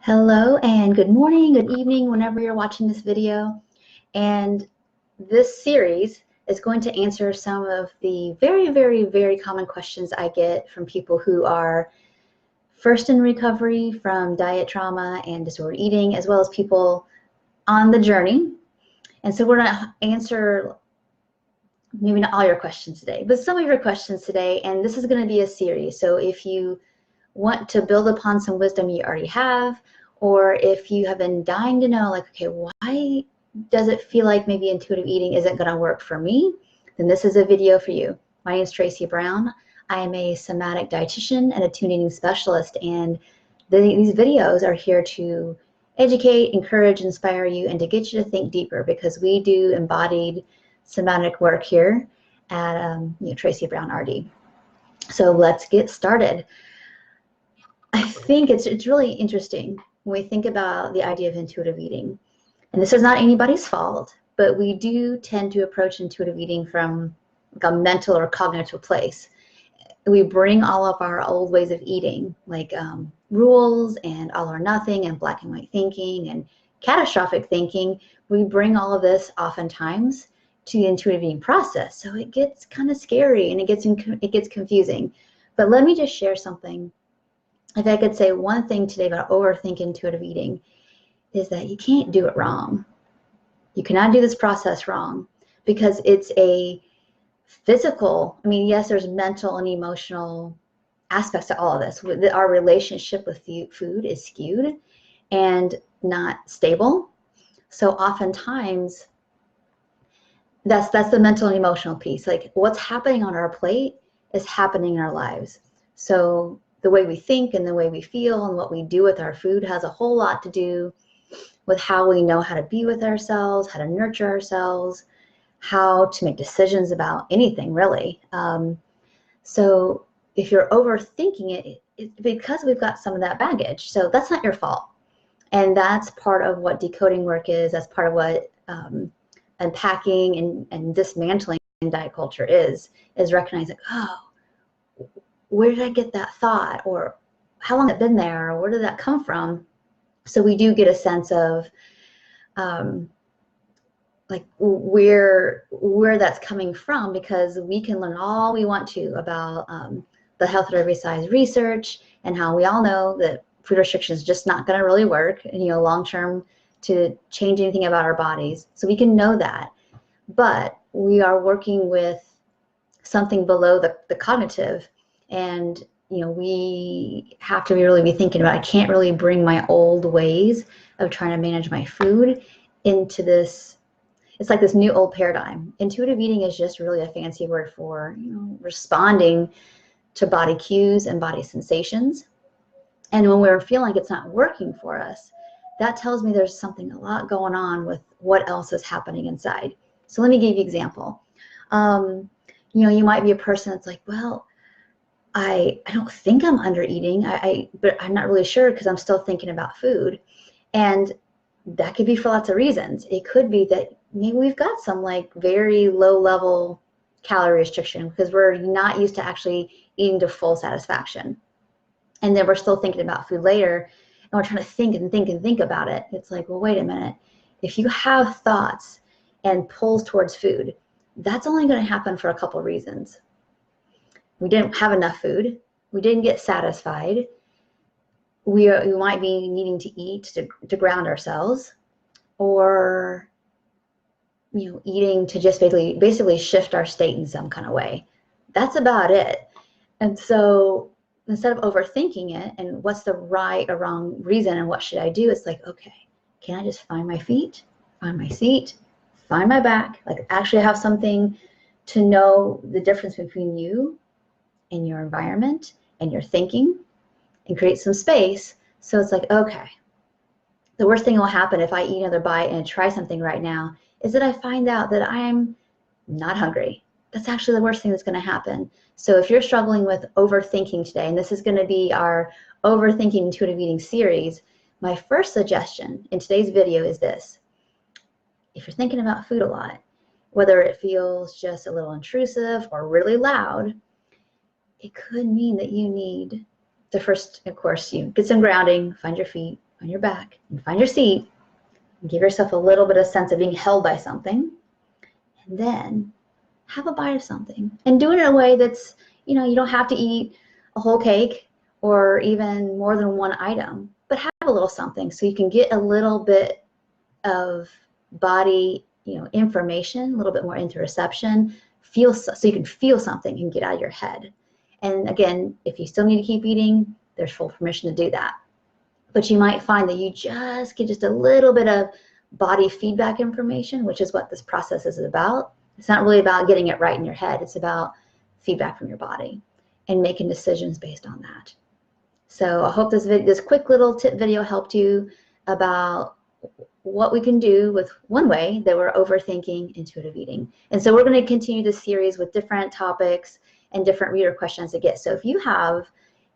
Hello and good morning, good evening, whenever you're watching this video. And this series is going to answer some of the very common questions I get from people who are first in recovery from diet trauma and disordered eating, as well as people on the journey. And so we're going to answer maybe not all your questions today, but some of your questions today. And this is going to be a series. So if you want to build upon some wisdom you already have, or if you have been dying to know, like, okay, why does it feel like maybe intuitive eating isn't going to work for me, then this is a video for you. My name is Tracy Brown. I am a somatic dietitian and a tuning specialist, and these videos are here to educate, encourage, inspire you, and to get you to think deeper, because we do embodied somatic work here at Tracy Brown RD. So let's get started. I think it's really interesting when we think about the idea of intuitive eating. And this is not anybody's fault, but we do tend to approach intuitive eating from like a mental or cognitive place. We bring all of our old ways of eating, like rules and all or nothing and black and white thinking and catastrophic thinking. We bring all of this oftentimes to the intuitive eating process. So it gets kind of scary and it gets confusing. But let me just share something. If I could say one thing today about overthinking intuitive eating, is that you can't do it wrong. You cannot do this process wrong, because it's a physical, I mean, yes, there's mental and emotional aspects to all of this. Our relationship with food is skewed and not stable. So oftentimes, that's the mental and emotional piece. Like, what's happening on our plate is happening in our lives. So the way we think and the way we feel and what we do with our food has a whole lot to do with how we know how to be with ourselves, how to nurture ourselves, how to make decisions about anything, really. So if you're overthinking it, it's because we've got some of that baggage. So that's not your fault. And that's part of what decoding work is. That's part of what unpacking and dismantling diet culture is recognizing, oh, where did I get that thought? Or how long has it been there? Or where did that come from? So we do get a sense of like where that's coming from, because we can learn all we want to about the health at every size research and how we all know that food restriction is just not going to really work, long term, to change anything about our bodies. So we can know that, but we are working with something below the cognitive, and we have to really be thinking about, I can't really bring my old ways of trying to manage my food into this. It's like this new old paradigm. Intuitive eating is just really a fancy word for responding to body cues and body sensations. And when we're feeling like it's not working for us, that tells me there's something a lot going on with what else is happening inside. So let me give you an example. You might be a person that's like, well, I don't think I'm under eating, but I'm not really sure because I'm still thinking about food. And that could be for lots of reasons. It could be that maybe we've got some like very low level calorie restriction because we're not used to actually eating to full satisfaction. And then we're still thinking about food later, and we're trying to think and think and think about it. It's like, well, wait a minute. If you have thoughts and pulls towards food, that's only going to happen for a couple reasons. We didn't have enough food. We didn't get satisfied. We might be needing to eat to ground ourselves, or eating to just basically shift our state in some kind of way. That's about it. And so instead of overthinking it and what's the right or wrong reason and what should I do, it's like, okay, can I just find my feet, find my seat, find my back, like actually have something to know the difference between you and your environment and your thinking, and create some space. So it's like, okay, the worst thing will happen if I eat another bite and try something right now is that I find out that I'm not hungry. That's actually the worst thing that's going to happen. So if you're struggling with overthinking today, and this is going to be our Overthinking Intuitive Eating series, my first suggestion in today's video is this. If you're thinking about food a lot, whether it feels just a little intrusive or really loud, it could mean that you need to first, of course, you get some grounding, find your feet, on your back and find your seat. And give yourself a little bit of sense of being held by something. And then have a bite of something. And do it in a way that's, you don't have to eat a whole cake or even more than one item, but have a little something so you can get a little bit of body, information, a little bit more interoception, so you can feel something and get out of your head. And again, if you still need to keep eating, there's full permission to do that. But you might find that you just get just a little bit of body feedback information, which is what this process is about. It's not really about getting it right in your head. It's about feedback from your body and making decisions based on that. So I hope this quick little tip video helped you about what we can do with one way that we're overthinking intuitive eating. And so we're going to continue this series with different topics and different reader questions to get. So if you have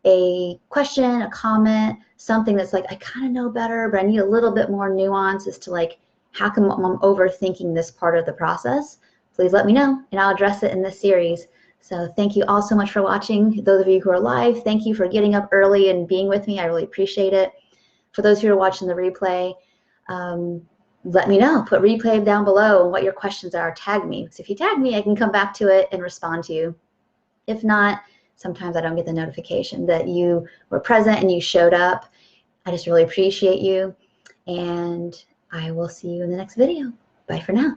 a question, a comment, something that's like, I kind of know better, but I need a little bit more nuance as to like, how come I'm overthinking this part of the process, please let me know and I'll address it in this series. So thank you all so much for watching. Those of you who are live, thank you for getting up early and being with me. I really appreciate it. For those who are watching the replay, let me know. Put replay down below and what your questions are. Tag me. So if you tag me, I can come back to it and respond to you. If not, sometimes I don't get the notification that you were present and you showed up. I just really appreciate you. And I will see you in the next video. Bye for now.